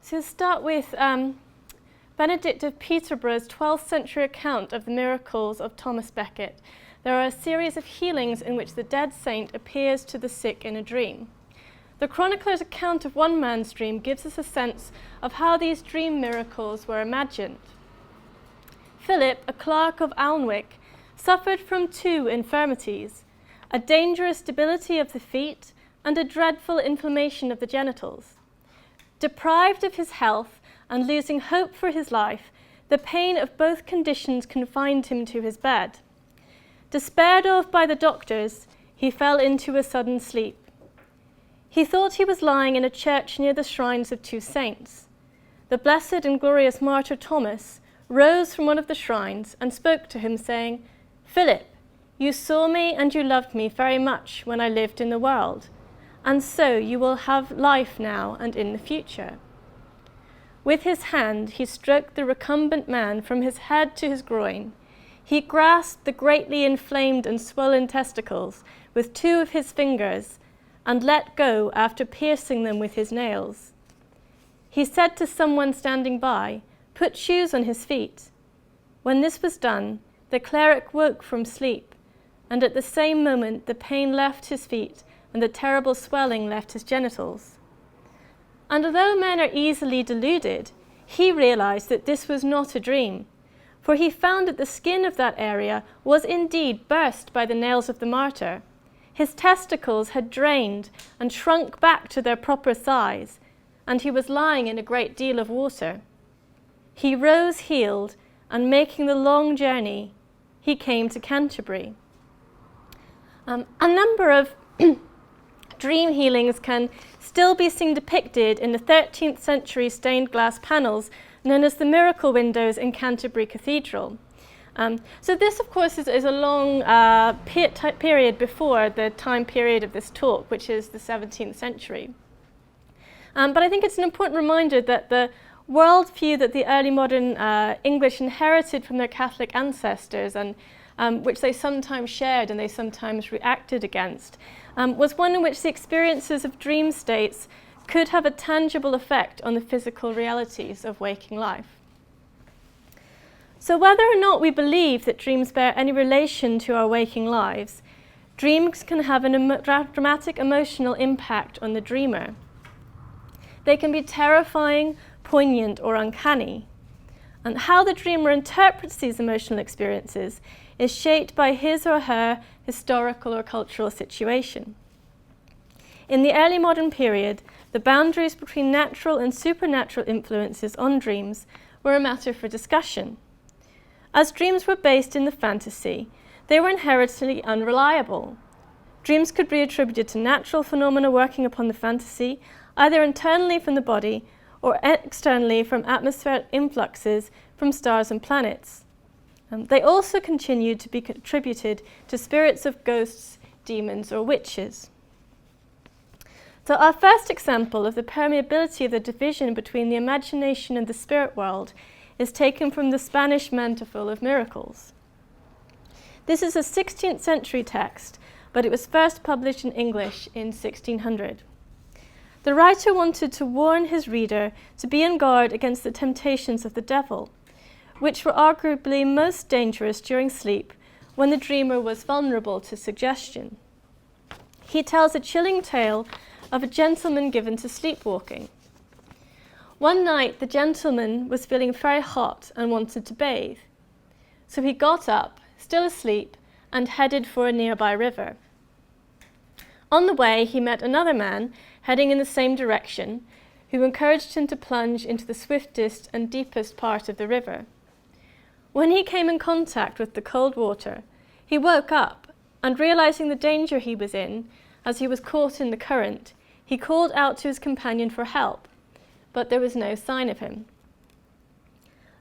So we'll start with Benedict of Peterborough's 12th century account of the miracles of Thomas Becket. There are a series of healings in which the dead saint appears to the sick in a dream. The chronicler's account of one man's dream gives us a sense of how these dream miracles were imagined. Philip, a clerk of Alnwick, suffered from two infirmities, a dangerous debility of the feet and a dreadful inflammation of the genitals. Deprived of his health and losing hope for his life, the pain of both conditions confined him to his bed. Despaired of by the doctors, he fell into a sudden sleep. He thought he was lying in a church near the shrines of two saints. The blessed and glorious martyr Thomas rose from one of the shrines and spoke to him, saying, "Philip, you saw me and you loved me very much when I lived in the world, and so you will have life now and in the future." With his hand he stroked the recumbent man from his head to his groin. He grasped the greatly inflamed and swollen testicles with two of his fingers and let go after piercing them with his nails. He said to someone standing by, "Put shoes on his feet." When this was done, the cleric woke from sleep, and at the same moment the pain left his feet and the terrible swelling left his genitals. And although men are easily deluded, he realized that this was not a dream, for he found that the skin of that area was indeed burst by the nails of the martyr. His testicles had drained and shrunk back to their proper size, and he was lying in a great deal of water. He rose healed, and making the long journey, he came to Canterbury. A number of dream healings can still be seen depicted in the 13th century stained glass panels known as the miracle windows in Canterbury Cathedral. So this, of course, is a long period before the time period of this talk, which is the 17th century. But I think it's an important reminder that the worldview that the early modern English inherited from their Catholic ancestors and which they sometimes shared and they sometimes reacted against, was one in which the experiences of dream states could have a tangible effect on the physical realities of waking life. So whether or not we believe that dreams bear any relation to our waking lives, dreams can have a dramatic emotional impact on the dreamer. They can be terrifying, poignant, or uncanny. And how the dreamer interprets these emotional experiences is shaped by his or her historical or cultural situation. In the early modern period, the boundaries between natural and supernatural influences on dreams were a matter for discussion. As dreams were based in the fantasy, they were inherently unreliable. Dreams could be attributed to natural phenomena working upon the fantasy, either internally from the body or externally from atmospheric influxes from stars and planets. They also continued to be attributed to spirits of ghosts, demons, or witches. So our first example of the permeability of the division between the imagination and the spirit world is taken from the Spanish Manteful of Miracles. This is a 16th century text, but it was first published in English in 1600. The writer wanted to warn his reader to be on guard against the temptations of the devil, which were arguably most dangerous during sleep when the dreamer was vulnerable to suggestion. He tells a chilling tale of a gentleman given to sleepwalking. One night, the gentleman was feeling very hot and wanted to bathe. So he got up, still asleep, and headed for a nearby river. On the way, he met another man heading in the same direction, who encouraged him to plunge into the swiftest and deepest part of the river. When he came in contact with the cold water, he woke up, and realizing the danger he was in, as he was caught in the current, he called out to his companion for help, but there was no sign of him.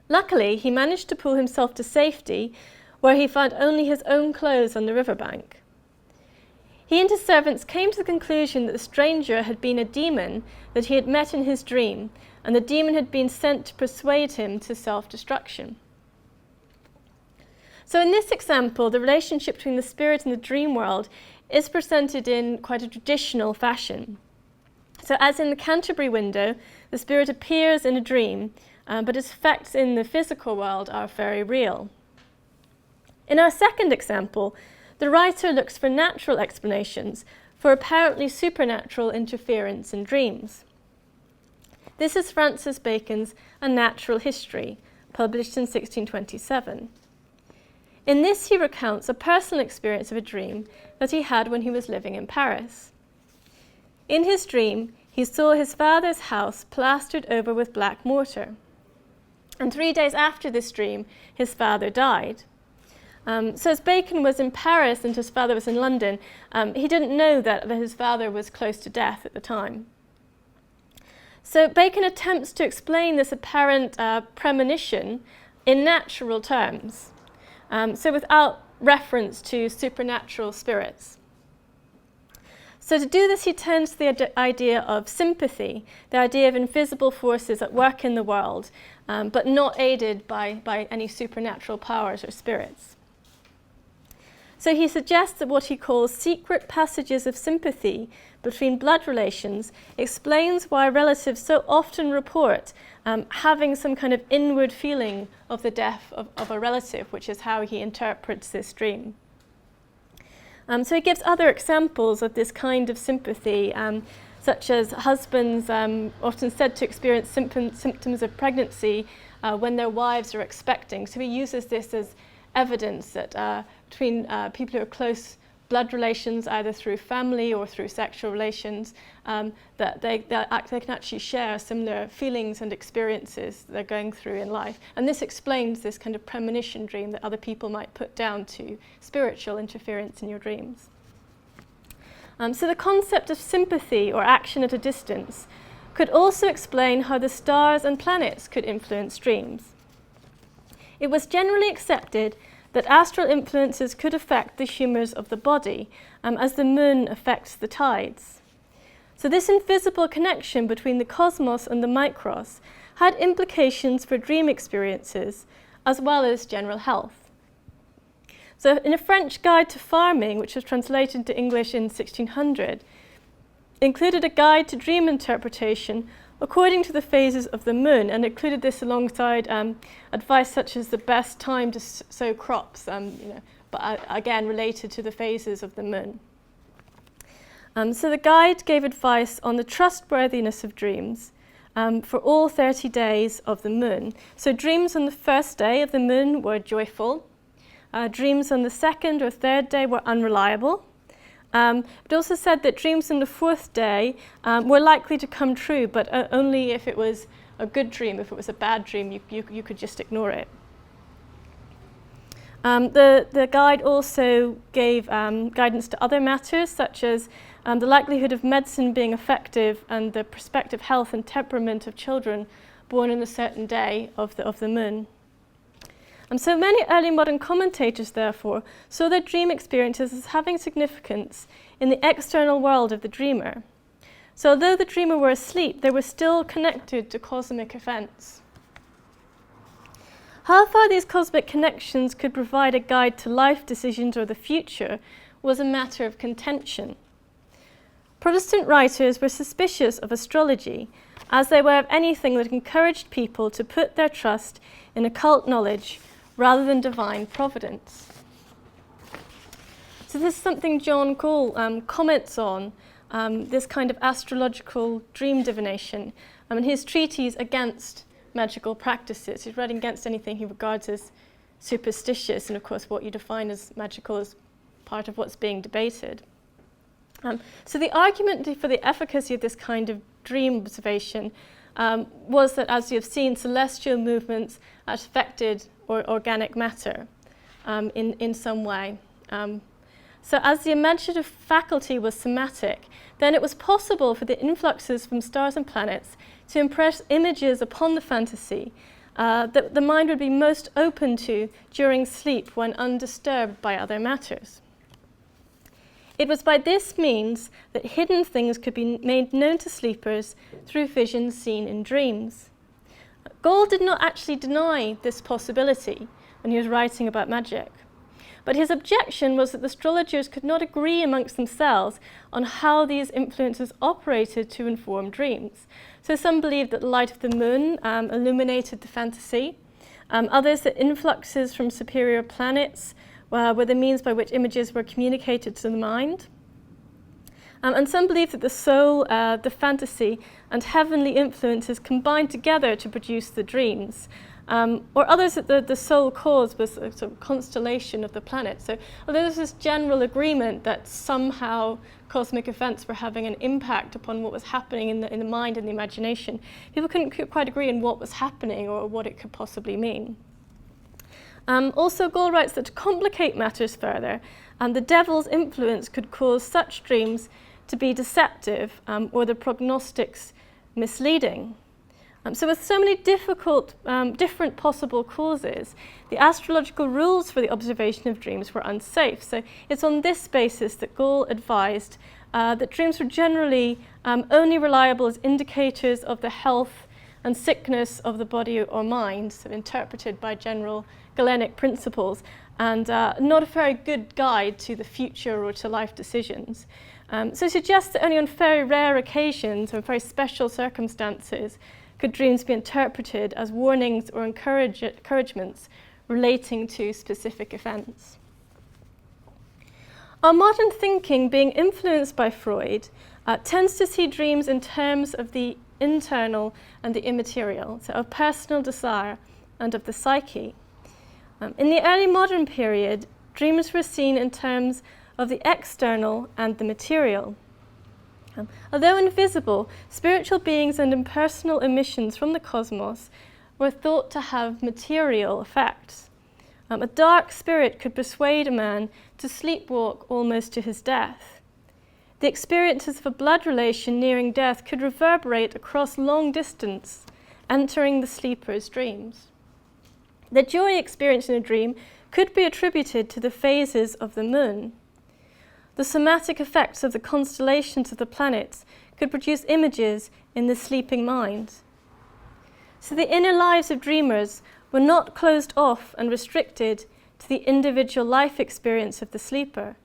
Luckily, he managed to pull himself to safety, where he found only his own clothes on the riverbank. He and his servants came to the conclusion that the stranger had been a demon that he had met in his dream, and the demon had been sent to persuade him to self-destruction. So in this example, the relationship between the spirit and the dream world is presented in quite a traditional fashion. So as in the Canterbury window, the spirit appears in a dream, but its effects in the physical world are very real. In our second example, the writer looks for natural explanations for apparently supernatural interference in dreams. This is Francis Bacon's A Natural History, published in 1627. In this, he recounts a personal experience of a dream that he had when he was living in Paris. In his dream, he saw his father's house plastered over with black mortar. And 3 days after this dream, his father died. So as Bacon was in Paris and his father was in London, he didn't know that his father was close to death at the time. So Bacon attempts to explain this apparent premonition in natural terms, so without reference to supernatural spirits. So to do this, he turns to the idea of sympathy, the idea of invisible forces at work in the world, but not aided by any supernatural powers or spirits. So he suggests that what he calls secret passages of sympathy between blood relations explains why relatives so often report having some kind of inward feeling of the death of a relative, which is how he interprets this dream. So he gives other examples of this kind of sympathy, such as husbands often said to experience symptoms of pregnancy when their wives are expecting. So he uses this as evidence that between people who are close blood relations, either through family or through sexual relations, that they can actually share similar feelings and experiences they're going through in life. And this explains this kind of premonition dream that other people might put down to spiritual interference in your dreams. So the concept of sympathy or action at a distance could also explain how the stars and planets could influence dreams. It was generally accepted that astral influences could affect the humours of the body, as the moon affects the tides. So this invisible connection between the cosmos and the micros had implications for dream experiences, as well as general health. So in a French guide to farming, which was translated into English in 1600, included a guide to dream interpretation according to the phases of the moon, and included this alongside advice such as the best time to sow crops, but again related to the phases of the moon. So the guide gave advice on the trustworthiness of dreams for all 30 days of the moon. So dreams on the first day of the moon were joyful. Dreams on the second or third day were unreliable. It also said that dreams on the fourth day were likely to come true, but only if it was a good dream. If it was a bad dream, you could just ignore it. The guide also gave guidance to other matters, such as the likelihood of medicine being effective and the prospective health and temperament of children born on a certain day of the moon. So many early modern commentators, therefore, saw their dream experiences as having significance in the external world of the dreamer. So although the dreamer were asleep, they were still connected to cosmic events. How far these cosmic connections could provide a guide to life decisions or the future was a matter of contention. Protestant writers were suspicious of astrology, as they were of anything that encouraged people to put their trust in occult knowledge rather than divine providence. So this is something John Gall comments on, this kind of astrological dream divination, in his treatise against magical practices. He's writing against anything he regards as superstitious, and of course what you define as magical is part of what's being debated. So the argument for the efficacy of this kind of dream observation was that, as you have seen, celestial movements affected organic matter in some way. So as the imaginative faculty was somatic, then it was possible for the influxes from stars and planets to impress images upon the fantasy that the mind would be most open to during sleep when undisturbed by other matters. It was by this means that hidden things could be made known to sleepers through visions seen in dreams. Gall did not actually deny this possibility when he was writing about magic, But his objection was that the astrologers could not agree amongst themselves on how these influences operated to inform dreams. So some believed that the light of the moon illuminated the fantasy, others that influxes from superior planets were the means by which images were communicated to the mind. And some believed that the soul, the fantasy, and heavenly influences combined together to produce the dreams. Or others that the sole cause was a sort of constellation of the planets. So although there's this general agreement that somehow cosmic events were having an impact upon what was happening in the mind and the imagination, people couldn't quite agree on what was happening or what it could possibly mean. Also, Gall writes that to complicate matters further, the devil's influence could cause such dreams to be deceptive or the prognostics misleading. So with so many different possible causes, the astrological rules for the observation of dreams were unsafe. So it's on this basis that Gall advised that dreams were generally only reliable as indicators of the health and sickness of the body or mind, so interpreted by general Galenic principles, and not a very good guide to the future or to life decisions. So it suggests that only on very rare occasions or very special circumstances could dreams be interpreted as warnings or encouragements relating to specific events. Our modern thinking, being influenced by Freud, tends to see dreams in terms of the internal and the immaterial, so of personal desire and of the psyche. In the early modern period, dreams were seen in terms of the external and the material. Although invisible, spiritual beings and impersonal emissions from the cosmos were thought to have material effects. A dark spirit could persuade a man to sleepwalk almost to his death. The experiences of a blood relation nearing death could reverberate across long distance, entering the sleeper's dreams. The joy experienced in a dream could be attributed to the phases of the moon. The somatic effects of the constellations of the planets could produce images in the sleeping mind. So the inner lives of dreamers were not closed off and restricted to the individual life experience of the sleeper.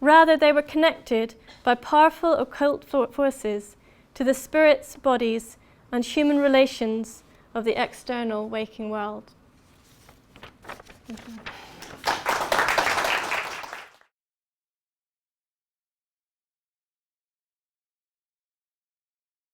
Rather, they were connected by powerful occult forces to the spirits, bodies, and human relations of the external waking world.